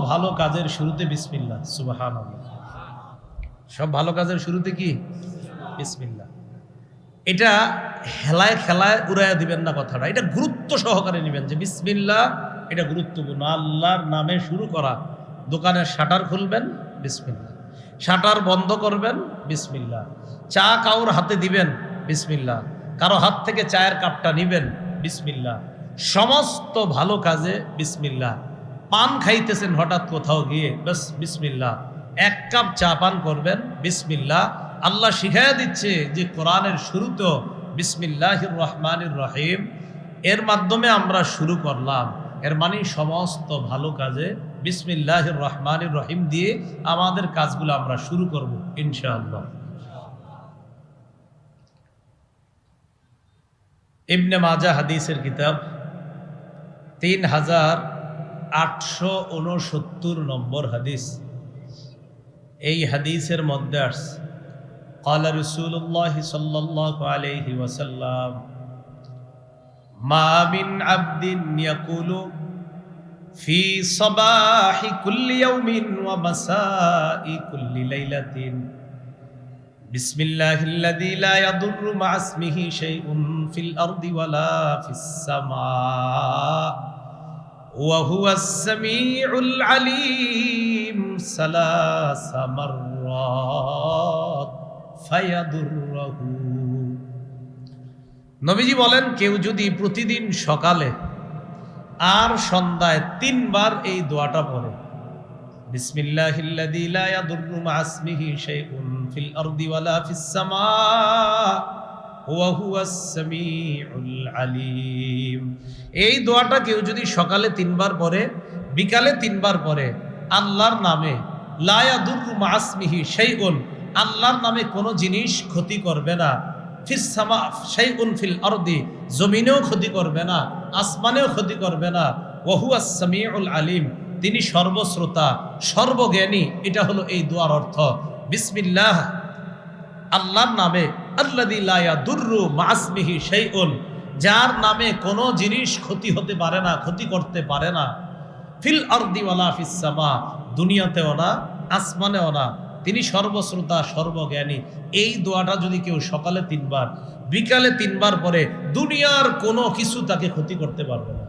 ভালো কাজের শুরুতে বিসমিল্লাহ। সুবহানাল্লাহ। সব ভালো কাজের শুরুতে কি? বিসমিল্লাহ। এটা হেলায় খেলায় উড়াইয়া দিবেন না কথাটা, এটা গুরুত্ব সহকারে নেবেন যে বিসমিল্লাহ এটা গুরুত্বপূর্ণ। আল্লাহর নামে শুরু করা। দোকানের শাটার খুলবেন, বিসমিল্লাহ। শাটার বন্ধ করবেন, বিসমিল্লাহ। চা কাউর হাতে দিবেন, বিসমিল্লাহ। কারো হাত থেকে চায়ের কাপটা নিবেন, বিসমিল্লাহ। সমস্ত ভালো কাজে বিসমিল্লাহ। পান খাইতেছেন হঠাৎ কোথাও গিয়ে, বাস বিসমিল্লাহ। এক কাপ চা পান করবেন, বিসমিল্লাহ। আল্লাহ শিখাইয়া দিচ্ছে যে কোরআনের শুরুতেও বিসমিল্লাহির রহমানির রহিম, এর মাধ্যমে আমরা শুরু করলাম। এর মানে সমস্ত ভালো কাজে বিসমিল্লাহির রহমানির রহিম দিয়ে আমাদের কাজগুলো আমরা শুরু করব ইনশাআল্লাহ। ইবনে মাজাহ হাদিসের কিতাব 3869 নম্বর হাদিস। এই হাদিসের মধ্যে আসছে قال رسول الله صلى الله عليه وسلم ما من عبد يقول في صباح كل يوم ومساء كل ليلة بسم الله الذي لا يضر مع اسمه شيء في الأرض ولا في السماء وهو السميع العليم 3 مرات ফায়াদুরহু। নবীজি বলেন, কেউ যদি প্রতিদিন সকালে আর সন্ধ্যায় 3 বার এই দোয়াটা পড়ে, বিসমিল্লাহিল্লাযী লা ইয়াদুররু মা ইসমিহি শাইউন ফিল আরদি ওয়ালা ফিস সামা ওয়া হুয়াস সামিউল আলিম। এই দোয়াটা কেউ যদি সকালে 3 বার পড়ে, বিকালে 3 বার পড়ে, আল্লাহর নামে লা ইয়াদুররু মা ইসমিহি শাইউন, আল্লাহর নামে কোনো জিনিস ক্ষতি করবে না, ফিস সামা শাইউন ফিল আরদি, জমিনেও ক্ষতি করবে না, আসমানেও ক্ষতি করবে না, ওয়া হুয়াস সামিউল আলিম, তিনি সর্বশ্রোতা সর্বজ্ঞানী। এটা হলো এই দোয়ার অর্থ। বিসমিল্লাহ, আল্লাহর নামে, আল্লাযী লা ইয়াদুররু মা ইসমিহি শাইউন, যার নামে কোনো জিনিস ক্ষতি হতে পারে না, ক্ষতি করতে পারে না, ফিল আরদি ওয়ালা ফিস সামা, দুনিয়াতেও না আসমানেও না, তিনি সর্বশ্রোতা সর্বজ্ঞানী। এই দোয়াটা যদি কেউ সকালে 3 বার বিকালে 3 বার পরে, দুনিয়ার কোনো কিছু তাকে ক্ষতি করতে পারবে না।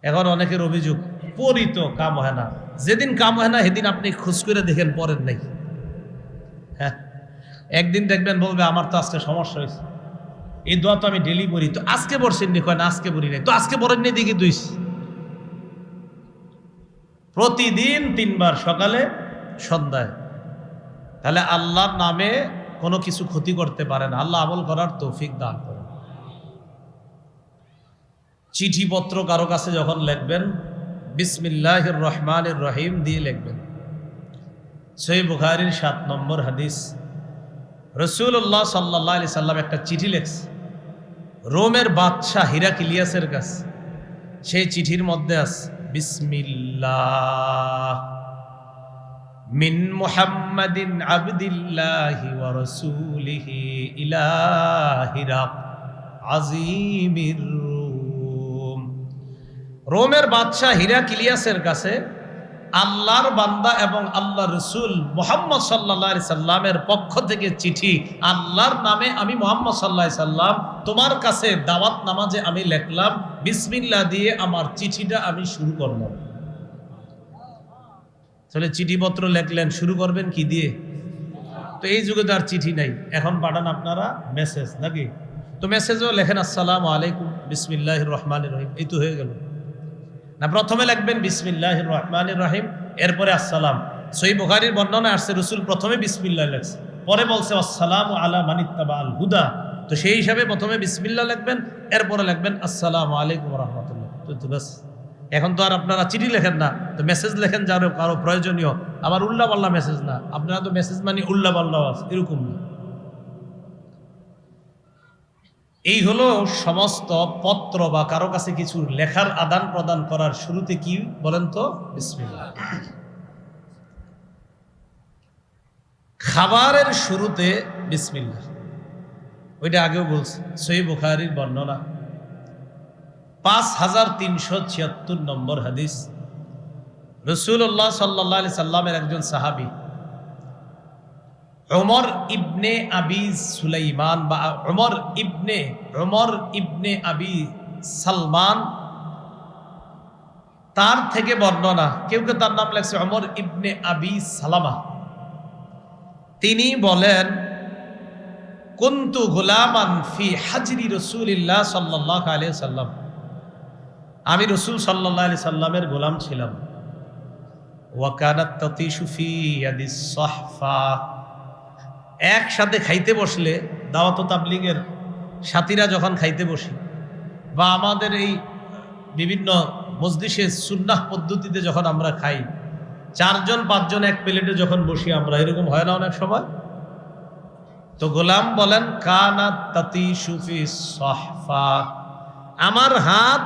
এখন অনেকের অভিযোগ, পড়ি তো কাম হয় না। যেদিন কাম হয় না সেদিন আপনি খোঁজ করে দেখেন পড়েন নাই। হ্যাঁ, একদিন দেখবেন বলবে আমার তো আজকে সমস্যা হয়েছে, এই দোয়া তো আমি ডেলি পড়ি, তো আজকে পড়ছেন নি? কয় না, আজকে পড়ি নাই। তো আজকে পড়েন নি দেখি দুই। প্রতিদিন 3 বার সকালে সন্ধ্যায়, তাহলে আল্লাহর নামে কোনো কিছু ক্ষতি করতে পারে না। আল্লাহ আমল করার তৌফিক দান করেন। চিঠিপত্র কারো কাছে যখন লিখবেন, বিসমিল্লাহির রহমানির রহিম দিয়ে লিখবেন। সহিহ বুখারীর 7 নম্বর হাদিস, রাসূলুল্লাহ সাল্লাল্লাহু আলাইহি সাল্লাম একটা চিঠি লিখছে রোমের বাদশাহ হিরাক্লিয়াসের কাছে। সেই চিঠির মধ্যে আছে বিসমিল্লাহ মিন মুহাম্মাদিন আবদিল্লাহি ওয়া রাসূলিহি ইলা হিরাক আজিমির রুম। রোমের বাদশাহ হিরাক্লিয়াসের কাছে আল্লাহর বান্দা এবং আল্লাহ রসুল মুহাম্মদ সাল্লাল্লাহু আলাইহি সাল্লামের পক্ষ থেকে চিঠি, আল্লাহর নামে আমি মুহাম্মদ সাল্লাল্লাহু আলাইহি সাল্লাম তোমার কাছে দাওয়াত নামাজে আমি লিখলাম, বিসমিল্লাহ দিয়ে আমার চিঠিটা আমি শুরু করলাম। তাহলে চিঠিপত্র লিখলেন, শুরু করবেন কি দিয়ে? তো এই যুগে তো আর চিঠি নাই, এখন পাঠান আপনারা মেসেজ, নাকি? তো মেসেজও লেখেন আসসালামু আলাইকুম বিসমিল্লাহির রহমানির রহিম, এই তো হয়ে গেল না? প্রথমে লিখবেন বিসমিল্লাহির রহমানির রহিম, এরপরে আসসালাম। সহিহ বুখারীর বর্ণনা আসছে রসুল প্রথমে বিসমিল্লাহ লেখছে, পরে বলছে আসসালামু আলা মানিত্তাবাল হুদা। তো সেই হিসাবে প্রথমে বিসমিল্লাহ লিখবেন, এরপরে লিখবেন আসসালামু আলাইকুম ওয়া রাহমাতুল্লাহ। তো বাস, এখন তো আর আপনারা চিঠি লেখেন না, তো মেসেজ লেখেন যার কারো প্রয়োজনীয়, আবার উল্লা পাল্লা মেসেজ না। আপনারা তো মেসেজ মানে উল্লা পাল্লা আছে, এরকম না। এই হলো সমস্ত পত্র বা কারো কাছে কিছু লেখার আদান প্রদান করার শুরুতে কি বলেন তো? বিসমিল্লাহ। খাবারের শুরুতে বিসমিল্লাহ, ওইটা আগেও বলছি, সহিহ বুখারীর বর্ণনা 5376 নম্বর হাদিস। রাসূলুল্লাহ সাল্লাল্লাহু আলাইহি সাল্লামের একজন সাহাবী ওমর ইবনে আবি সুলাইমান বা ওমর ইবনে আবি সালমান, তার থেকে বর্ণনা, কেউ কেউ তার নাম লেখছে ওমর ইবনে আবি সালামা। তিনি বলেন, কুনতু গুলামান ফি হাজরি রাসূলিল্লাহ সাল্লাল্লাহু আলাইহি সাল্লাম, আমি রাসূল সাল্লাল্লাহু আলাইহি সাল্লামের গোলাম ছিলাম। ওয়া কানাত তাতিশু ফি ইয়াদিস সাহফা, একসাথে খাইতে বসলে, দাওয়াত ও তাবলীগের সাথীরা যখন খাইতে বসি বা আমাদের এই বিভিন্ন মজলিসে সুন্নাহ পদ্ধতিতে যখন আমরা খাই, 4 জন 5 জন এক প্লেটে যখন বসি আমরা, এরকম হয় না অনেক সময়? তো গোলাম বলেন, কানাত তাতিশু ফি সাহফা, আমার হাত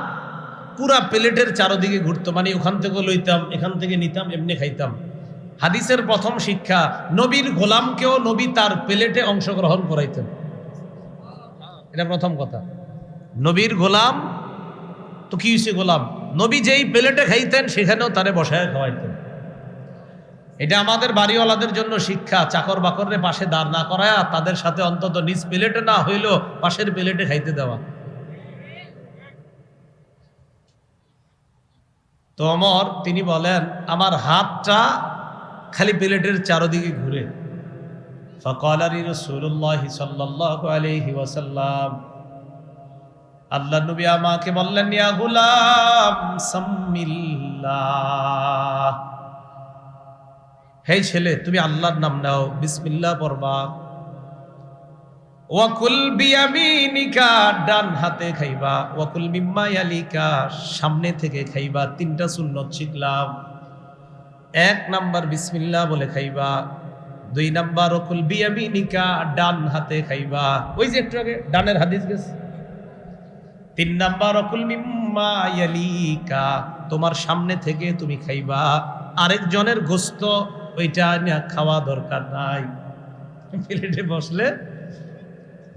পুরা প্লেটের চারদিকে ঘুরতো, মানে ওখান থেকে লইতাম, এখান থেকে নিতাম, এমনি খাইতাম। হাদিসের প্রথম শিক্ষা, নবীর গোলামকেও নবী তার প্লেটে অংশগ্রহণ করাইতেন। এটা প্রথম কথা। নবীর গোলাম তো কি হয়েছে, গোলাম নবী যেই প্লেটে খাইতেন সেখানেও তারে বসায় খাওয়াইতেন। এটা আমাদের বাড়িওয়ালাদের জন্য শিক্ষা, চাকর বাকরের পাশে দাঁড় না করায়া তাদের সাথে অন্তত নিজ প্লেটে না হইলেও পাশের প্লেটে খাইতে দেওয়া। তো ওমর তিনি বলেন, আমার হাতটা খালি প্লেটের চারদিকে ঘুরে। ফাকাল লি রাসূলুল্লাহ সাল্লাল্লাহু আলাইহি ওয়াসাল্লাম, আল্লাহর নবী আমাকে বললেন, ইয়া গোলাম সাম্মিল্লাহ, হে ছেলে তুমি আল্লাহর নাম নাও, বিসমিল্লাহ পড়বা। ওয়াকুল বিয়ামিনিকা, ডান হাতে খাইবা। ওয়াকুল মিম্মা ইয়ালিকা, সামনে থেকে খাইবা। 3টা সুন্নত শিখলাম। 1 নাম্বার বিসমিল্লাহ বলে খাইবা। 2 নাম্বার ওয়াকুল বিয়ামিনিকা, ডান হাতে খাইবা, ওই যে একটু আগে ডানের হাদিস গেছে। 3 নাম্বার ওয়াকুল মিম্মা ইয়ালিকা, তোমার সামনে থেকে তুমি খাইবা, আরেকজনের গোশত ওইটা না খাওয়া দরকার নাই। প্লেটে বসলে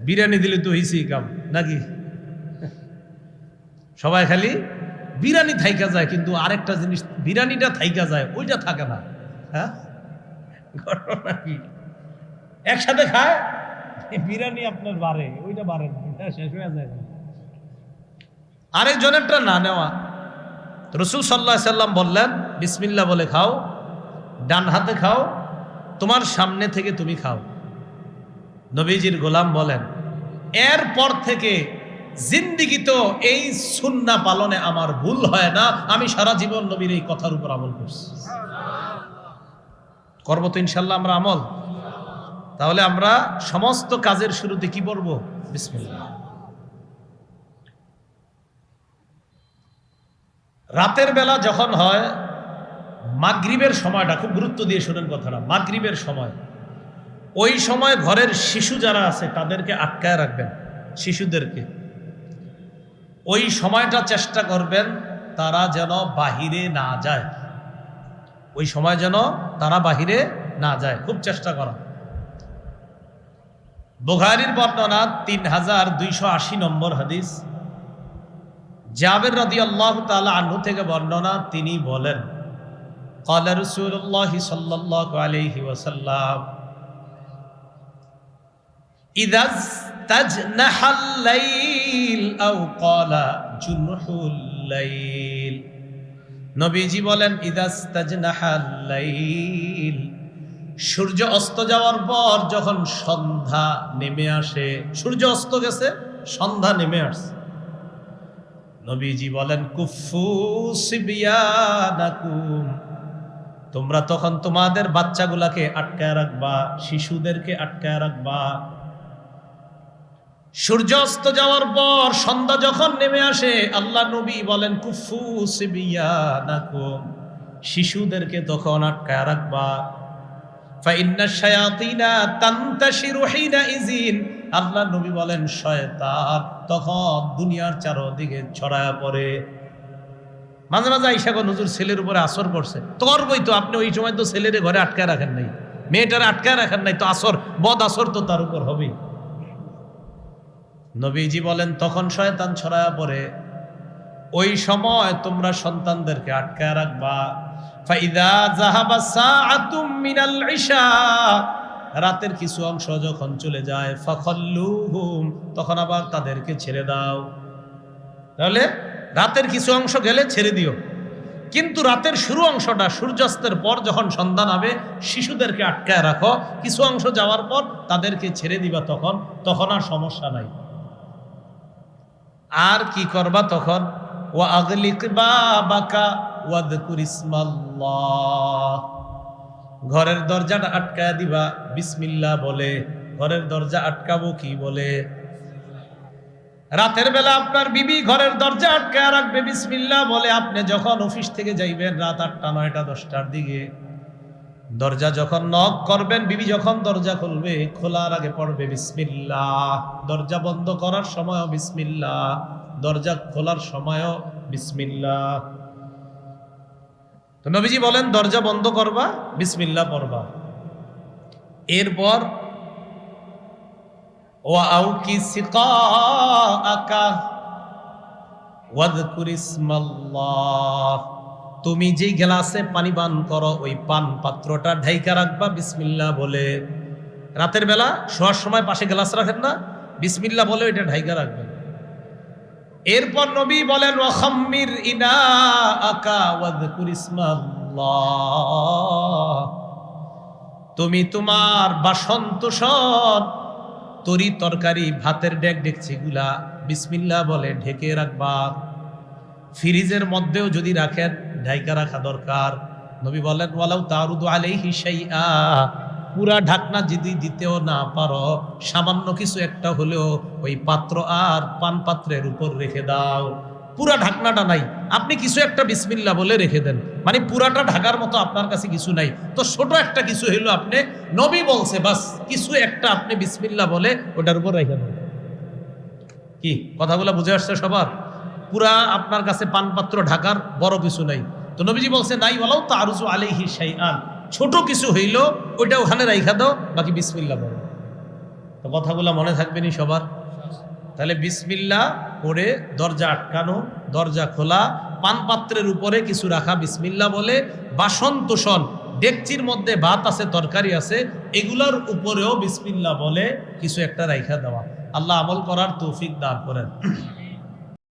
বিরিয়ানি দিলে তো হইছেই কাম নাকি? সবাই খালি বিরিয়ানি থাইকা যায়, কিন্তু আরেকটা জিনিস বিরিয়ানিটা থাইকা যায়, ওইটা থাকে না। হ্যাঁ, ঘটনা কি? একসাথে খায়, বিরিয়ানি আপনার বাড়ে, ওইটা বাড়ে না, এটা শেষ হয়ে যায়। আরেকজনেরটা না নেওয়া। রাসূল সাল্লাল্লাহু আলাইহি সাল্লাম বললেন, বিসমিল্লাহ বলে খাও, ডান হাতে খাও, তোমার সামনে থেকে তুমি খাও। নবীজির গোলাম বলেন, এরপর থেকে জিন্দিগি তো এই সুন্নাহ পালনে আমার ভুল হয় না, আমি সারা জীবন নবীর এই কথার উপর আমল করছি। করবো তো ইনশাল্লাহ আমরা আমল। তাহলে আমরা সমস্ত কাজের শুরুতে কি বলব? বিসমিল্লাহ। রাতের বেলা যখন হয়, মাগরিবের সময়টা খুব গুরুত্ব দিয়ে শোনেন কথাটা, মাগরিবের সময়, ওই সময় ঘরের শিশু যারা আছে তাদেরকে আটকায় রাখবেন। শিশুদেরকে ওই সময়টা চেষ্টা করবেন তারা যেন বাহিরে না যায়, ওই সময় যেন তারা বাহিরে না যায়, খুব চেষ্টা করা। বুখারীর বর্ণনা 3280 নম্বর হাদিস, জাবের রাদিয়াল্লাহু তাআলা আনহু থেকে বর্ণনা, তিনি বলেন, ক্বালা রাসূলুল্লাহ সাল্লাল্লাহু আলাইহি ওয়াসাল্লাম, ইযা ইস্তাজনাহাল লাইল আও ক্বালা জুনহুল লাইল, নবীজি বলেন, ইযা ইস্তাজনাহাল লাইল, সূর্য অস্ত যাওয়ার পর যখন সন্ধ্যা নেমে আসে, সূর্য অস্ত গেছে, সন্ধ্যা নেমে আসছে, নবীজি বলেন, কুফু সিবিয়ানাকুম, তোমরা তখন তোমাদের বাচ্চাগুলাকে আটকায় রাখবা, শিশুদেরকে আটকায় রাখবা। সূর্য অস্ত যাওয়ার পর সন্ধ্যা যখন নেমে আসে, আল্লাহ নবী বলেন, কুফু সিবিয়ানাকুম, শিশুদেরকে তখন আটকায় রাখবা। ফাইন্নাশ শায়াতিনা তানতাশিরু হিনাইযিন, আল্লাহ নবী বলেন, শয়তান তখন দুনিয়ার চারদিকে ছড়ায়া পড়ে। মাঝে মাঝে আইসা কোন হুজুর ছেলের উপরে আসর পড়ছে, তোর বই তো আপনি ওই সময় তো ছেলের ঘরে আটকায় রাখেন নাই, মেয়েটারে আটকায় রাখেন নাই, তো আসর বদ আসর তো তার উপর হবেই। নবীজি বলেন, তখন শয়তান ছড়ায়া পড়ে, ওই সময় তোমরা সন্তানদেরকে আটকায় রাখবা। ফাইদা যাহাবা সাআতুম মিনাল ইশা, রাতের কিছু অংশ যখন চলে যায়, ফাখাল্লুহুম, তখন আবার তাদেরকে ছেড়ে দাও। তাহলে রাতের কিছু অংশ গেলে ছেড়ে দিও, কিন্তু রাতের শুরু অংশটা সূর্যাস্তের পর যখন সন্ধ্যা নামে শিশুদেরকে আটকায় রাখো, কিছু অংশ যাওয়ার পর তাদেরকে ছেড়ে দিবা, তখন আর সমস্যা নাই। আর কি করবা তখন? ওয়া আগলিক বাবাকা ওয়াযকুর ইসমাল্লাহ, ঘরের দরজাটা আটকায় দিবা বিসমিল্লাহ বলে। ঘরের দরজা আটকাবো কি বলে? রাতের বেলা আপনার বিবি ঘরের দরজা আটকায় রাখবে বিসমিল্লাহ বলে। আপনি যখন অফিস থেকে যাইবেন রাত 8টা 9টা 10টার দিকে, দরজা যখন নক করবেন, বিবি যখন দরজা খুলবে, খোলার আগে পড়বে বিসমিল্লাহ। দরজা বন্ধ করার সময়ও বিসমিল্লাহ, দরজা খোলার সময়ও বিসমিল্লাহ। তো নবীজি বলেন দরজা বন্ধ করবা, বিসমিল্লাহ পড়বা। এরপর ওয়াউকি সিকাআকা ওয়াযকুর ইসমাল্লাহ, তুমি যে গ্লাসে পানি পান করো ওই পান পাত্রটা ঢাইকা রাখবা বিসমিল্লাহ বলে। রাতের বেলা শোয়ার সময় পাশে গ্লাস রাখেন না, বিসমিল্লাহ বলে এটা ঢাইকা রাখবেন। এরপর নবী বলেন ওয়াখাম্মির ইনাআকা ওয়াযকুর ইসমাল্লাহ, তুমি তোমার বাসন তোষণ, তরি তরকারি ভাতের ডেক ডেকচিগুলা বিসমিল্লাহ বলে ঢেকে রাখবা। ফ্রিজের মধ্যেও যদি রাখেন ঢাইকা রাখা দরকার। নবী বলেন ওয়ালাউ তারুদু আলাইহি শাইআ, পুরা ঢাকনা যদি দিতেও না পারো, সামান্য কিছু একটা হলেও ওই পাত্র আর পান পাত্রের উপর রেখে দাও। পুরা ঢাকনাটা নাই, আপনি কিছু একটা বিসমিল্লাহ বলে রেখে দেন, মানে পুরাটা ঢাকার মতো আপনার কাছে কিছু নাই, তো ছোট একটা কিছু হইলো আপনি, নবী বলছে বাস কিছু একটা আপনি বিসমিল্লাহ বলে ওটার উপর রেখে দেন। কি কথাগুলো বুঝে আসছে সবার? পুরা আপনার কাছে পানপাত্র ঢাকার বড় কিছু নাই, তো নবীজি বলছে নাই ওয়ালাউ তারুজু আলাইহি শাইআন, ছোট কিছু হইলো ওইটা ওখানে রাইখা দাও, বাকি বিসমিল্লাহ বলো। তো কথাগুলো মনে থাকবে নি সবার? তাহলে বিসমিল্লাহ পড়ে দরজা আটকানো, দরজা খোলা, পানপাত্রের উপরে কিছু রাখা বিসমিল্লাহ বলে, বাসন তোষণ ডেকচির মধ্যে ভাত আছে তরকারি আছে এগুলোর উপরেও বিসমিল্লাহ বলে কিছু একটা রাইখা দেওয়া। আল্লাহ আমল করার তৌফিক দান করেন।